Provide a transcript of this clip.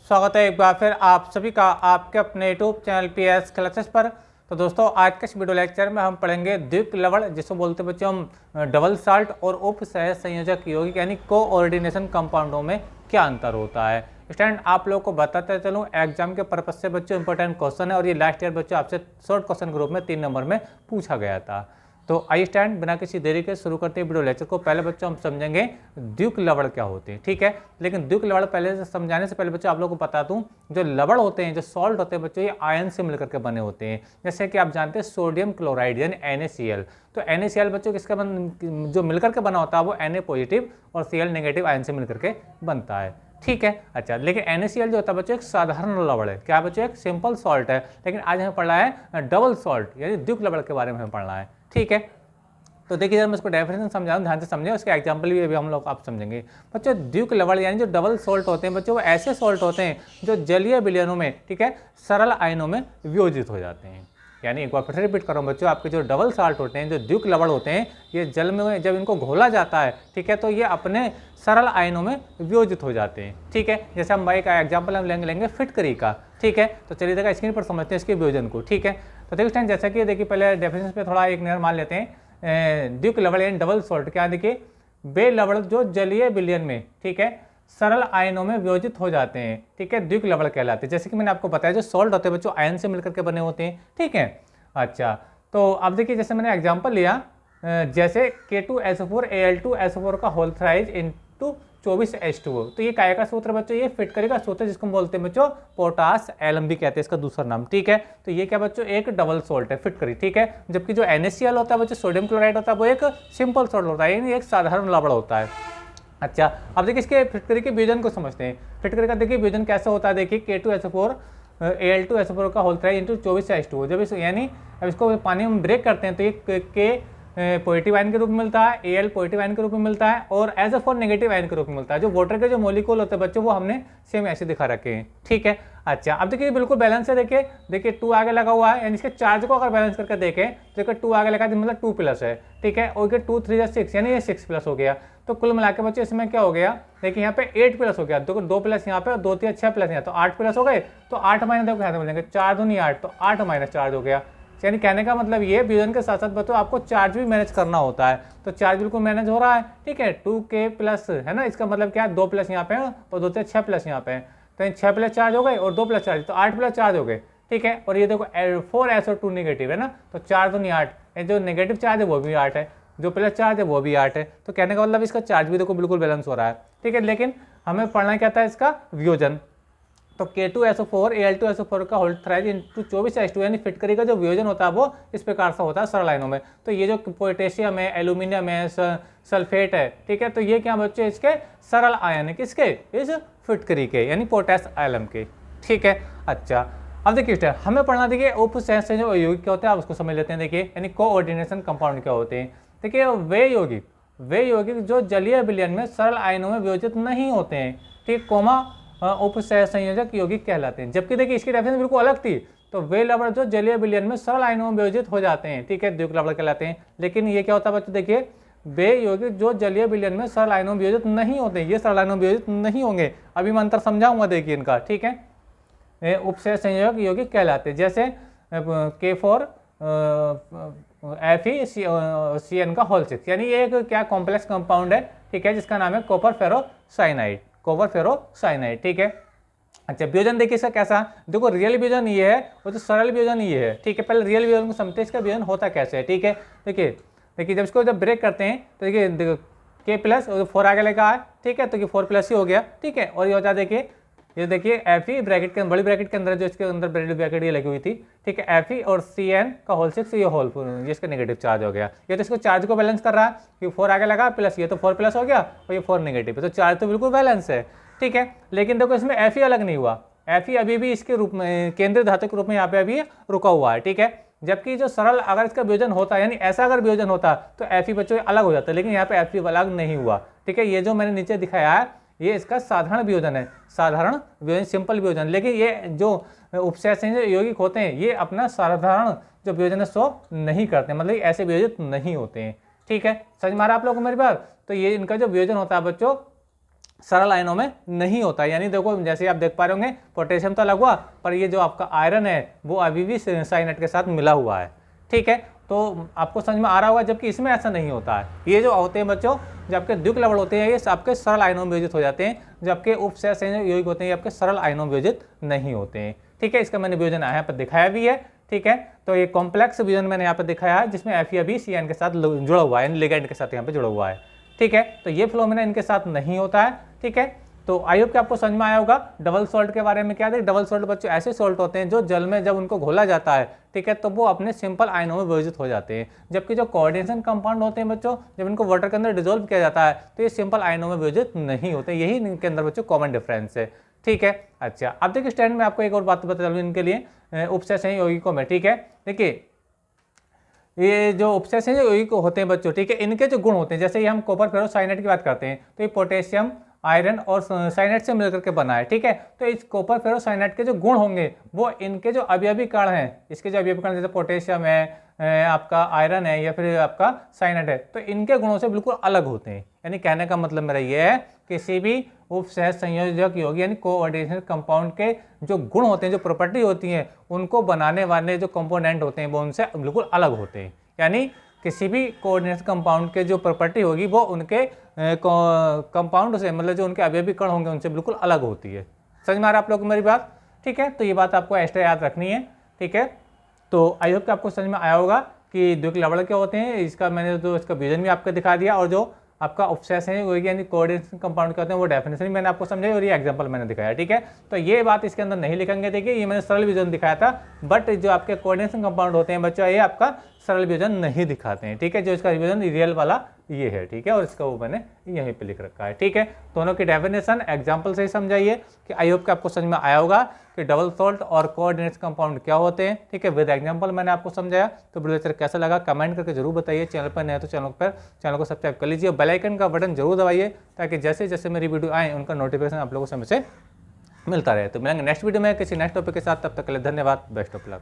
स्वागत है एक बार फिर आप सभी का आपके अपने यूट्यूब चैनल PS क्लासेस पर। तो दोस्तों आज के इस वीडियो लेक्चर में हम पढ़ेंगे द्विक लवण, जिसको बोलते हैं बच्चों हम डबल साल्ट, और उप सह संयोजक यौगिक यानी कोऑर्डिनेशन कंपाउंडों में क्या अंतर होता है। स्टूडेंट आप लोगों को बताते चलूँ, एग्जाम के पर्पज से बच्चों इंपॉर्टेंट क्वेश्चन है और ये लास्ट ईयर बच्चों आपसे शॉर्ट क्वेश्चन के रूप में 3 नंबर में पूछा गया था। तो आइए स्टैंड बिना किसी देरी के शुरू करते हैं वीडियो लेक्चर को। पहले बच्चों हम समझेंगे द्विक लवण क्या होते हैं, ठीक है। लेकिन द्विक लवण पहले से समझाने से पहले बच्चों आप लोगों को बता दूं, जो लवण होते हैं, जो सॉल्ट होते हैं बच्चों, ये आयन से मिलकर के बने होते हैं। जैसे कि आप जानते हैं सोडियम क्लोराइड यानी NaCl। तो NaCl बच्चों किसका जो मिलकर के बना होता है वो Na पॉजिटिव और Cl नेगेटिव आयन से मिलकर के बनता है, ठीक है। अच्छा, लेकिन NaCl जो होता है बच्चों एक साधारण लवण है। क्या बच्चों? एक सिंपल सॉल्ट है। लेकिन आज हमें पढ़ना है डबल सॉल्ट यानी द्विक लवण के बारे में हमें पढ़ना है, ठीक है। तो देखिए जब मैं इसको डेफिनेशन समझाऊं, ध्यान से समझें, उसके एग्जांपल भी अभी हम लोग आप समझेंगे। बच्चों द्विक लवण यानी जो डबल सॉल्ट होते हैं बच्चों, वो ऐसे सॉल्ट होते हैं जो जलीय विलयनों में, ठीक है, सरल आयनों में वियोजित हो जाते हैं। यानी एक बार फिर रिपीट कर रहा हूं बच्चों, आपके जो डबल साल्ट होते हैं, जो द्विक लवण होते हैं, ये जल में जब इनको घोला जाता है, ठीक है, तो ये अपने सरल आयनों में वियोजित हो जाते हैं, ठीक है। जैसे हम एक एग्जाम्पल हम लेंगे फिटकरी का, ठीक है। तो चलिए देखा स्क्रीन पर समझते हैं इसके वियोजन को, ठीक है। तो देखिए स्टूडेंट, जैसा कि देखिए पहले डेफिनेशन पे थोड़ा एक नजर मान लेते हैं। द्विक लवण यानी डबल सॉल्ट क्या, देखिए वे लवण जो जलीय विलयन में, ठीक है, सरल आयनों में वियोजित हो जाते हैं, ठीक है, द्विक लवण कहलाते हैं। जैसे कि मैंने आपको बताया जो सॉल्ट होते हैं बच्चों आयन से मिलकर के बने होते हैं, ठीक है। अच्छा, तो अब देखिए जैसे मैंने एग्जांपल लिया, जैसे K2SO4 Al2SO4 का होल थ्राइज इंटू 24H2O। तो ये काय का सूत्र बच्चों? ये फिटकरी का सूत्र, जिसको बोलते हैं बच्चों पोटास एलम भी कहते हैं इसका दूसरा नाम, ठीक है। तो ये क्या बच्चों? एक डबल सॉल्ट है फिटकरी, ठीक है। जबकि जो NaCl होता है बच्चों, सोडियम क्लोराइड होता है, वो एक सिंपल सॉल्ट होता है, यानी एक साधारण लवण होता है। अच्छा, अब देखिए इसके फिटकरी के वियोजन को समझते हैं। फिटकरी का देखिए वियोजन कैसे होता है, देखिए K2SO4 Al2SO4 का होल थ्राइज इंटू 24H2O। जब यानी अब इसको पानी में ब्रेक करते हैं तो ये K पॉजिटिव आयन के रूप में मिलता है, Al पॉजिटिव आयन के रूप में मिलता है, और SO4 नेगेटिव आयन के रूप में मिलता है। जो वाटर के जो मॉलिक्यूल होते हैं बच्चों, वो हमने सेम ऐसे दिखा रखे हैं, ठीक है। अच्छा, अब देखिए बिल्कुल बैलेंस है। देखिए 2 आगे लगा हुआ है, यानी इसके चार्ज को अगर बैलेंस करके देखें तो देखिए 2 आगे लगा मतलब 2 प्लस है, ठीक है। और 2 3 6 यानी ये 6 प्लस हो गया। तो कुल मिलाकर बच्चों इसमें क्या हो गया, देखिए यहाँ पे 8 प्लस हो गया। देखो 2 प्लस यहाँ पे और 2 3 6 प्लस यहाँ, तो 8 प्लस हो गए। तो 8 माइनस देखो यहाँ से मिलेंगे 4 दूनी 8, तो 8 माइनस चार्ज हो गया। यानी कहने का मतलब ये वियोजन के साथ साथ बच्चों आपको चार्ज भी मैनेज करना होता है। तो चार्ज बिल्कुल मैनेज हो रहा है, ठीक है। 2K प्लस है ना, इसका मतलब क्या है, 2 प्लस यहाँ पे और 2 6 प्लस यहाँ पे, तो 6 प्लस चार्ज हो गए और 2 प्लस चार्ज, तो 8 प्लस चार्ज हो गए, ठीक है। और ये देखो 4SO2 नेगेटिव है ना, तो 4 दूनी 8, जो नेगेटिव चार्ज है वो भी 8 है, जो प्लस चार्ज है वो भी 8 है। तो कहने का मतलब इसका चार्ज भी देखो बिल्कुल बैलेंस हो रहा है, ठीक है। लेकिन हमें पढ़ना क्या था, इसका वियोजन। तो K2SO4 Al2SO4 का होल थ्राइज इंटू 24H2 यानी फिटकरी का जो वियोजन होता है वो इस प्रकार से होता है सरल आयनों में। तो ये जो पोटेशियम है, एल्यूमिनियम है, सल्फेट है, ठीक है, तो ये क्या बच्चे इसके सरल आयन है, किसके? इस फिटकरी के, यानी पोटेस एलम के, ठीक है। अच्छा, अब देखिए हमें पढ़ना, देखिए उप सह संयोजक यौगिक क्या होते हैं, आप उसको समझ लेते हैं। देखिए यानी कोऑर्डिनेशन कंपाउंड क्या होते हैं। देखिए वे यौगिक जो जलीय विलयन में सरल आयनों में वियोजित नहीं होते हैं, ठीक, कोमा उप सह संयोजक यौगिक कहलाते हैं। जबकि देखिए इसकी डेफिनेशन बिल्कुल अलग थी। तो वे लवण जो जलीय विलयन में सरल आयनों में वियोजित हो जाते हैं, ठीक है, द्विक लवण कहलाते हैं। लेकिन ये क्या होता है बच्चों, देखिए वे यौगिक जो जलीय विलयन में सरल आयनों में वियोजित नहीं होते, ये सरल आयनों में वियोजित नहीं होंगे। अभी मैं अंतर समझाऊंगा देखिए इनका, ठीक है। उप सह संयोजक यौगिक कहलाते हैं। जैसे K4 FeCN का होल 6, यानी ये एक क्या कॉम्प्लेक्स कंपाउंड है, ठीक है, जिसका नाम है कॉपर फेरोसाइनाइड, ठीक है। अच्छा, वियोजन देखिए इसका कैसा, देखो रियल वियोजन ये है और जो सरल वियोजन ये है, ठीक है। पहले रियल वियोजन को समझते हैं, इसका वियोजन होता कैसे है, ठीक है। देखिए जब इसको जब ब्रेक करते हैं तो देखिए K प्लस और 4 आगे लगा है, ठीक है, तो ये 4 प्लस ही हो गया, ठीक है। और ये होता है देखिए ये देखिए Fe ब्रैकेट के बड़ी ब्रैकेट के अंदर जो इसके अंदर ब्रैकेट ये लगी हुई थी, ठीक है, Fe और CN का होल 6, ये होल ये इसका नेगेटिव चार्ज हो गया। ये तो इसको चार्ज को बैलेंस कर रहा है कि 4 आगे लगा प्लस, ये तो 4 प्लस हो गया और ये 4 नेगेटिव है, तो चार्ज तो बिल्कुल बैलेंस है, ठीक है। लेकिन देखो इसमें Fe अलग नहीं हुआ, Fe अभी भी इसके रूप में केंद्रीय धातु के रूप में यहाँ पे अभी रुका हुआ है, ठीक है। जबकि जो सरल अगर इसका वियोजन होता है, यानी ऐसा अगर वियोजन होता तो Fe बच्चों अलग हो जाता है, लेकिन यहाँ पे Fe अलग नहीं हुआ, ठीक है। ये जो मैंने नीचे दिखाया है ये इसका साधारण वियोजन है, साधारण वियोजन, सिंपल वियोजन। लेकिन ये जो उपसह संयोजक यौगिक होते हैं ये अपना साधारण जो वियोजन है सो नहीं करते, मतलब ऐसे वियोजित नहीं होते हैं, ठीक है। समझ में आ रहा है आप लोगों को मेरी बात। तो ये इनका जो वियोजन होता है बच्चों सरल आयनों में नहीं होता है। यानी देखो जैसे आप देख पा रहे होंगे पोटेशियम तो अलग हुआ, पर ये जो आपका आयरन है वो अभी भी साइनाइड के साथ मिला हुआ है। ठीक है, तो आपको समझ में आ रहा होगा, जबकि इसमें ऐसा नहीं होता है। ये जो होते हैं बच्चों, जो आपके द्विक लवण होते हैं, ये आपके सरल आयनों में विभाजित हो जाते हैं, जबकि उपसहसंयोजक यौगिक होते हैं ये आपके सरल आयनों में विभाजित नहीं होते हैं। ठीक है, इसका मैंने विभाजन यहाँ पर दिखाया भी है। ठीक है, तो ये कॉम्प्लेक्स विभाजन मैंने यहाँ पर दिखाया है, जिसमें FeCN के साथ जुड़ा हुआ है, लिगेंड के साथ यहाँ पे जुड़ा हुआ है। ठीक है, तो ये फिनोमेना इनके साथ नहीं होता है। ठीक है, तो आई होप कि आपको समझ में आया होगा। डबल सॉल्ट के बारे में क्या है, डबल सॉल्ट बच्चों ऐसे सॉल्ट होते हैं जो जल में जब उनको घोला जाता है, ठीक है, तो वो अपने सिंपल आयनों में विभाजित हो जाते हैं। जबकि जो कोऑर्डिनेशन कंपाउंड होते हैं बच्चों, जब इनको वाटर के अंदर डिसॉल्व किया जाता है तो ये सिंपल आयनों में विभाजित नहीं होते। यही इनके अंदर बच्चों कॉमन डिफरेंस है। ठीक है, अच्छा अब देखिए स्टैंड में आपको एक और बात बता दूं इनके लिए उपसहसंयोजक यौगिकों में। ठीक है, देखिए ये जो उपसहसंयोजक यौगिक होते हैं बच्चों, ठीक है, इनके जो गुण होते हैं, जैसे ये हम कॉपर फेरोसाइनाइड की बात करते हैं तो ये पोटेशियम आयरन और साइनाइड से मिलकर के बना है। ठीक है, तो इस कॉपर फेरोसाइनाइड के जो गुण होंगे वो इनके जो अवयवी कण हैं, इसके जो अवयवी कण जैसे पोटेशियम है, आपका आयरन है या फिर आपका साइनाइड है, तो इनके गुणों से बिल्कुल अलग होते हैं। यानी कहने का मतलब मेरा ये है, किसी भी उपसहसंयोजक यौगिक यानी कोऑर्डिनेशन कंपाउंड के जो गुण होते हैं, जो प्रॉपर्टी होती हैं, उनको बनाने वाले जो कंपोनेंट होते हैं वो उनसे बिल्कुल अलग होते हैं। यानी किसी भी कोऑर्डिनेशन कंपाउंड के जो प्रॉपर्टी होगी वो उनके कंपाउंड से, मतलब जो उनके अवयवी कण होंगे उनसे बिल्कुल अलग होती है। समझ में आ रहा है आप लोग को मेरी बात? ठीक है, तो ये बात आपको एक्स्ट्रा याद रखनी है। ठीक है, तो आई होप कि आपको समझ में आया होगा कि द्विक लवण क्या होते हैं। इसका मैंने तो इसका विजन भी आपको दिखा दिया, और जो आपका उपसहसंयोजक यानी कोऑर्डिनेशन कंपाउंड क्या होते हैं वो डेफिनेशन मैंने आपको समझाई और ये एग्जांपल मैंने दिखाया। ठीक है, तो ये बात इसके अंदर नहीं लिखेंगे। देखिए ये मैंने सरल विजन दिखाया था, बट जो आपके कोऑर्डिनेशन कंपाउंड होते हैं बच्चों, ये आपका सरल विजन नहीं दिखाते हैं। ठीक है, जो इसका विजन रियल वाला ये है। ठीक है, और इसका वो मैंने यहीं पे लिख रखा है। ठीक है, दोनों की डेफिनेशन एग्जांपल से ही समझाइए कि आई होप कि आपको समझ में आया होगा कि डबल सॉल्ट और कोऑर्डिनेशन कंपाउंड क्या होते हैं। ठीक है, विद एग्जांपल मैंने आपको समझाया। तो वीडियो लेक्चर कैसा लगा कमेंट करके जरूर बताइए। चैनल पर नए तो चैनल को सब्सक्राइब कर लीजिए, बेल आइकन का बटन जरूर दबाइए, ताकि जैसे जैसे मेरी वीडियो आए उनका नोटिफिकेशन आप लोगों से मुझे मिलता रहे। तो मिलेंगे नेक्स्ट वीडियो में किसी नेक्स्ट टॉपिक के साथ, तब तक के लिए धन्यवाद, बेस्ट ऑफ लक।